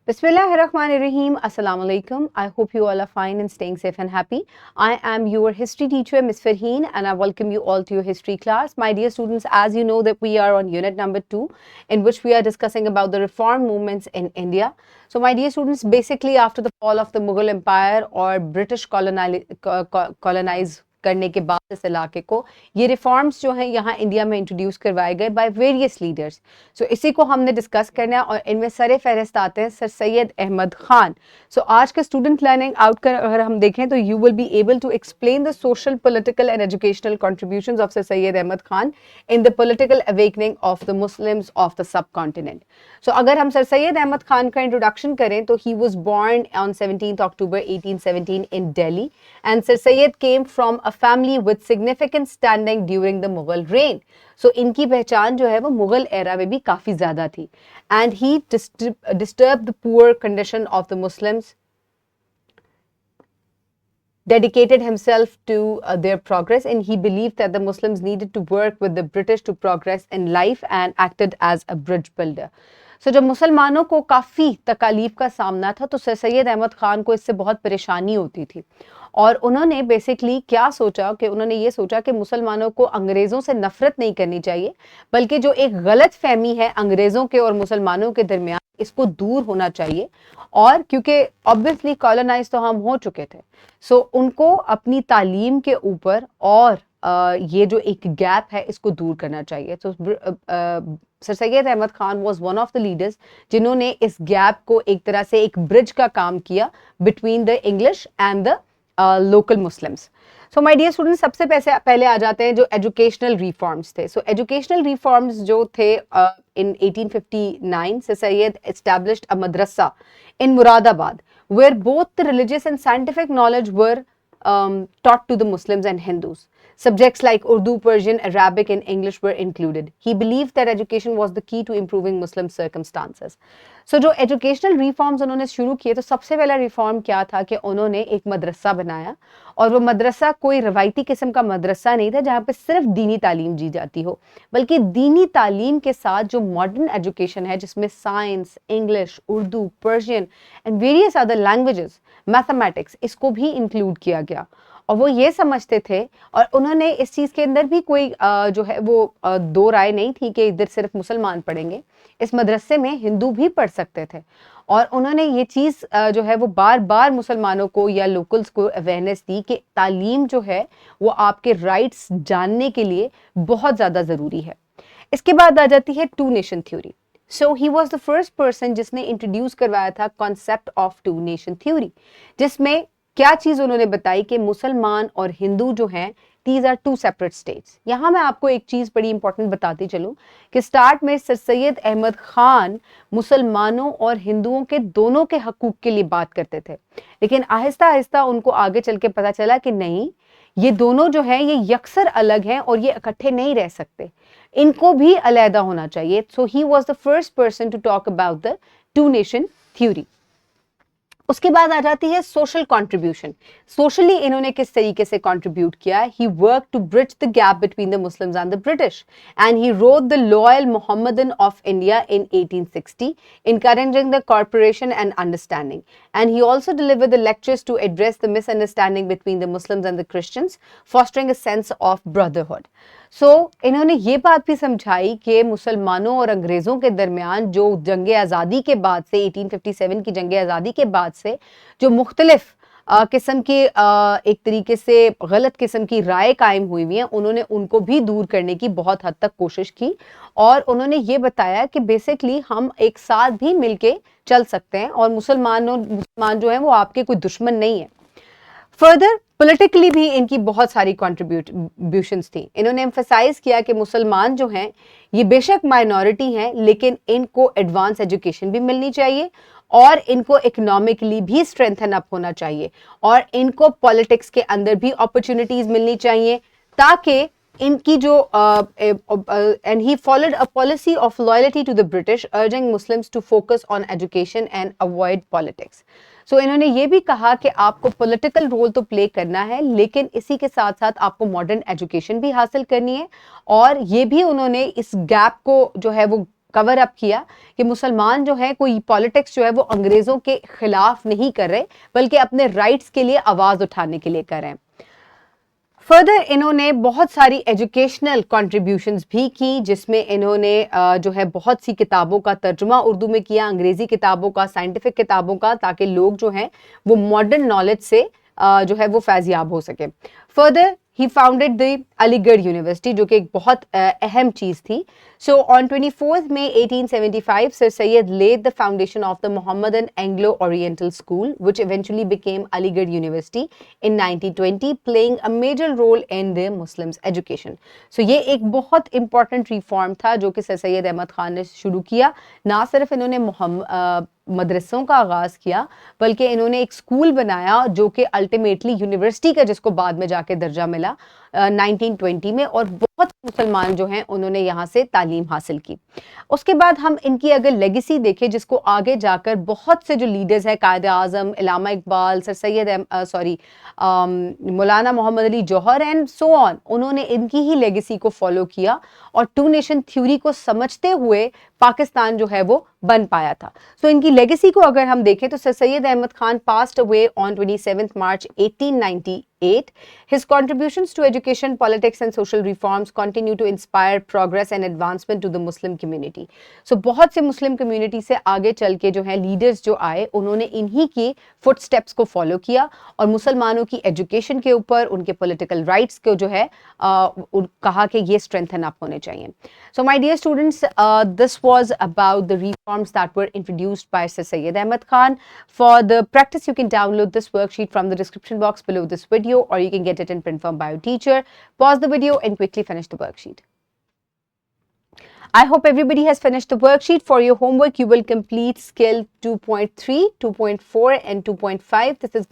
Bismillahirrahmanirrahim. Assalamu alaikum. I hope you all are fine and staying safe and happy. I am your history teacher, Ms. Farheen, and I welcome you all to your history class. My dear students, as you know that we are on unit number 2, in which we are discussing about the reform movements in India. So my dear students, basically after the fall of the Mughal Empire or British colonize करने के बाद इस इलाके को ये reforms जो हैं यहाँ इंडिया में इंट्रोड्यूस करवाए गए बाय वेरियस लीडर्स। सो इसी को हमने डिस्कस करना है और इनमें सरे फहरिस्त आते हैं सर सैयद अहमद खान। सो आज के स्टूडेंट लर्निंग आउटकम अगर हम देखें तो you will be able to explain the social political and educational contributions of sir Syed Ahmad Khan in the political awakening of the Muslims of the subcontinent. So अगर हम sir Syed Ahmad Khan का introduction करें तो he was born on 17 October 1817 in Delhi and sir Syed came from a family with significant standing during the Mughal reign. So इनकी पहचान जो है वो मुगल एरा में भी काफी ज्यादा थी. And he disturbed the poor condition of the Muslims, dedicated himself to their progress, and he believed that the Muslims needed to work with the British to progress in life and acted as a bridge builder. So जब मुसलमानों को काफ़ी तकालीफ का सामना था तो sir Syed Ahmad Khan को इससे बहुत परेशानी होती थी और उन्होंने बेसिकली क्या सोचा कि उन्होंने ये सोचा कि मुसलमानों को अंग्रेज़ों से नफ़रत नहीं करनी चाहिए बल्कि जो एक गलत फहमी है अंग्रेज़ों के और मुसलमानों के दरमियान इसको दूर होना चाहिए। और क्योंकि ऑब्वियसली कॉलोनाइज तो हम हो चुके थे, सो उनको अपनी तालीम के ऊपर और ये जो एक गैप है इसको दूर करना चाहिए। तो sir Syed Ahmad Khan was one of the leaders जिन्होंने इस गैप को एक तरह से एक ब्रिज का काम किया between the English and the local Muslims. So my dear students, सबसे पहले आ जाते हैं जो एजुकेशनल रिफॉर्म्स थे। सो एजुकेशनल रिफॉर्म्स जो थे in 1859 Sir Syed established a madrasa in Muradabad where both the religious and scientific knowledge were taught to the Muslims and Hindus. Subjects like Urdu, Persian, Arabic and English were included. He believed that education was the key to improving Muslim circumstances. So जो educational reforms उन्होंने शुरू किए तो सबसे पहला reform क्या था कि उन्होंने एक मदरसा बनाया और वो मदरसा कोई रवायती किस्म का मदरसा नहीं था जहाँ पे सिर्फ दीनी तालीम दी जाती हो, बल्कि दीनी तालीम के साथ जो मॉडर्न एजुकेशन है जिसमें science, English, Urdu, Persian and various other languages, mathematics, इसको भी इंक्लूड किया गया। और वो ये समझते थे और उन्होंने इस चीज़ के अंदर भी कोई जो है वो दो राय नहीं थी कि इधर सिर्फ मुसलमान पढ़ेंगे, इस मदरसे में हिंदू भी पढ़ सकते थे। और उन्होंने ये चीज़ जो है वो बार बार मुसलमानों को या लोकल्स को अवेयरनेस दी कि तालीम जो है वो आपके राइट्स जानने के लिए बहुत ज़्यादा ज़रूरी है। इसके बाद आ जाती है two nation theory. So he was the first person जिसने इंट्रोड्यूस करवाया था concept of two nation theory, जिसमें क्या चीज़ उन्होंने बताई कि मुसलमान और हिंदू जो हैं these are two separate states. यहाँ मैं आपको एक चीज़ बड़ी इंपॉर्टेंट बताती चलूँ कि स्टार्ट में सर सैयद अहमद खान मुसलमानों और हिंदुओं के दोनों के हकूक़ के लिए बात करते थे, लेकिन आहिस्ता आहिस्ता उनको आगे चल के पता चला कि नहीं, ये दोनों जो हैं ये यकसर अलग हैं और ये इकट्ठे नहीं रह सकते, इनको भी अलहदा होना चाहिए। So he was the first person to talk about the two nation theory. उसके बाद आ जाती है सोशल कंट्रीब्यूशन। सोशली इन्होंने किस तरीके से कंट्रीब्यूट किया? He work to bridge the gap between the Muslims and the British and he wrote the loyal Mohammedan of India in 1860 encouraging the cooperation and understanding, and he also delivered the lectures to address the misunderstanding between the Muslims and the Christians, fostering a sense of brotherhood. इन्होंने ये बात भी समझाई कि मुसलमानों और अंग्रेज़ों के दरमियान जो जंग आज़ादी के बाद से 1857 की जंग आज़ादी के बाद से जो मुख्तलिफ किस्म की एक तरीके से गलत किस्म की राय कायम हुई हुई हैं, उन्होंने उनको भी दूर करने की बहुत हद तक कोशिश की और उन्होंने ये बताया कि बेसिकली हम एक साथ भी मिलके चल सकते हैं और मुसलमान जो हैं वो आपके कोई दुश्मन नहीं है। फर्दर पॉलिटिकली भी इनकी बहुत सारी कंट्रीब्यूशंस थी। इन्होंने एम्फसाइज किया कि मुसलमान जो हैं ये बेशक माइनॉरिटी हैं, लेकिन इनको एडवांस एजुकेशन भी मिलनी चाहिए और इनको इकोनॉमिकली भी स्ट्रेंथन अप होना चाहिए और इनको पॉलिटिक्स के अंदर भी अपॉर्चुनिटीज मिलनी चाहिए ताकि इनकी जो and he followed a policy of loyalty to the British, urging Muslims to focus on education and avoid politics. So इन्होंने ये भी कहा कि आपको पॉलिटिकल रोल तो प्ले करना है, लेकिन इसी के साथ साथ आपको मॉडर्न एजुकेशन भी हासिल करनी है और ये भी उन्होंने इस गैप को जो है वो कवर अप किया कि मुसलमान जो है कोई पॉलिटिक्स जो है वो अंग्रेज़ों के खिलाफ नहीं कर रहे, बल्कि अपने राइट्स के लिए आवाज़ उठाने के लिए कर रहे हैं। फर्दर इन्होंने बहुत सारी एजुकेशनल कंट्रीब्यूशंस भी की, जिसमें इन्होंने जो है बहुत सी किताबों का तर्जुमा उर्दू में किया, अंग्रेज़ी किताबों का, साइंटिफिक किताबों का, ताकि लोग जो हैं वो मॉडर्न नॉलेज से जो है वो फैज़याब हो सके। Further he founded the Aligarh University, जो कि एक बहुत अहम चीज़ थी। So on 24th May 1875, Sir Syed laid the foundation of the Mohammedan Anglo-Oriental School, which eventually became Aligarh University in 1920, playing a major role in the Muslims' education. So ये एक बहुत important reform था जो कि sir Syed Ahmad Khan ने शुरू किया। ना सिर्फ इन्होंने मदरसों का आगाज़ किया, बल्कि इन्होंने एक स्कूल बनाया जो कि अल्टीमेटली यूनिवर्सिटी का जिसको बाद में जाके दर्जा मिला 1920 में, और बहुत मुसलमान जो हैं उन्होंने यहाँ से तालीम हासिल की। उसके बाद हम इनकी अगर लेगेसी देखें, जिसको आगे जाकर बहुत से जो लीडर्स हैं, कायद आज़म, इलामा Iqbal, sir Syed Maulana Mohammad Ali Johar and so on, उन्होंने इनकी ही लेगेसी को फॉलो किया और टू नेशन थ्योरी को समझते हुए पाकिस्तान जो है वो बन पाया था। सो इनकी लेगेसी को अगर हम देखें तो sir Syed Ahmad Khan passed away on 27th March 1898. His contributions to education, politics and social reforms continue to inspire progress and advancement to the Muslim community. So बहुत से मुस्लिम कम्युनिटी से आगे चल के जो है लीडर्स जो आए, उन्होंने इन्हीं की फुटस्टेप्स को फॉलो किया और मुसलमानों की एजुकेशन के ऊपर, उनके पॉलिटिकल राइट्स को जो है कहा कि ये स्ट्रेंथन अप होने चाहिए। So my dear students, this was about the reforms that were introduced by Sir Syed Ahmad Khan. For the practice, you can download this worksheet from the description box below this video, or you can get it in print from by your teacher. Pause the video and quickly finish the worksheet. I hope everybody has finished the worksheet. For your homework, you will complete skill 2.3, 2.4 and 2.5. This is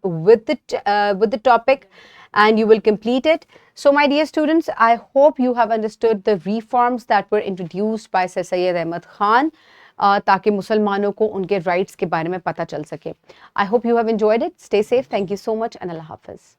with the topic, and you will complete it. So my dear students, I hope you have understood the reforms that were introduced by Sir Syed Ahmad Khan, ताकि मुसलमानों को उनके rights के बारे में पता चल सके। I hope you have enjoyed it. Stay safe. Thank you so much and Allah Hafiz.